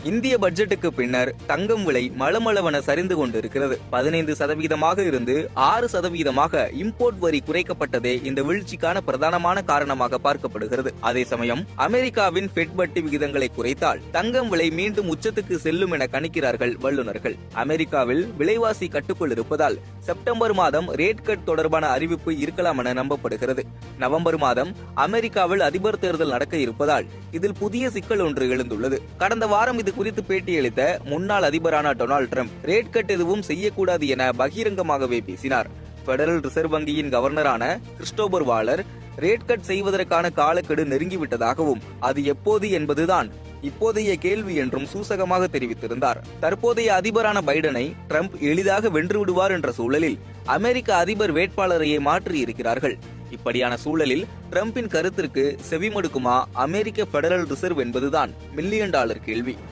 இந்திய பட்ஜெட்டுக்கு பின்னர் தங்கம் விலை மளமளவென சரிந்து கொண்டிருக்கிறது. 15% இருந்து 6% இம்போர்ட் வரி குறைக்கப்பட்டதே இந்த வீழ்ச்சிக்கான பிரதானமான காரணமாக பார்க்கப்படுகிறது. அதே சமயம் அமெரிக்காவின் ஃபெட் வட்டி விகிதங்களை குறைத்தால் தங்கம் விலை மீண்டும் உச்சத்துக்கு செல்லும் என கணிக்கிறார்கள் வல்லுநர்கள். அமெரிக்காவில் விலைவாசி கட்டுக்குள் இருப்பதால் செப்டம்பர் மாதம் ரேட் கட் தொடர்பான அறிவிப்பு இருக்கலாம் என நம்பப்படுகிறது. நவம்பர் மாதம் அமெரிக்காவில் அதிபர் தேர்தல் நடக்க இருப்பதால் இதில் புதிய சிக்கல் ஒன்று எழுந்துள்ளது. கடந்த வாரம் இது குறித்து பேட்டியளித்த முன்னாள் அதிபரான டொனால்ட் ட்ரம்ப் ரேட் கட் எதுவும் செய்யக்கூடாது என பகிரங்கமாகவே பேசினார். பெடரல் ரிசர்வ் வங்கியின் கவர்னரான கிறிஸ்டோபர் வாலர் ரேட் கட் செய்வதற்கான காலக்கெடு நெருங்கிவிட்டதாகவும் அது எப்போது என்பதுதான் இப்போதைய கேள்வி என்றும் சூசகமாக தெரிவித்திருந்தார். தற்போதைய அதிபரான பைடனை ட்ரம்ப் எளிதாக வென்று விடுவார் என்ற சூழலில் அமெரிக்க அதிபர் வேட்பாளரையே மாற்றி இருக்கிறார்கள். இப்படியான சூழலில் ட்ரம்பின் கருத்திற்கு செவிமடுக்குமா அமெரிக்க பெடரல் ரிசர்வ் என்பதுதான் $1 மில்லியன் கேள்வி.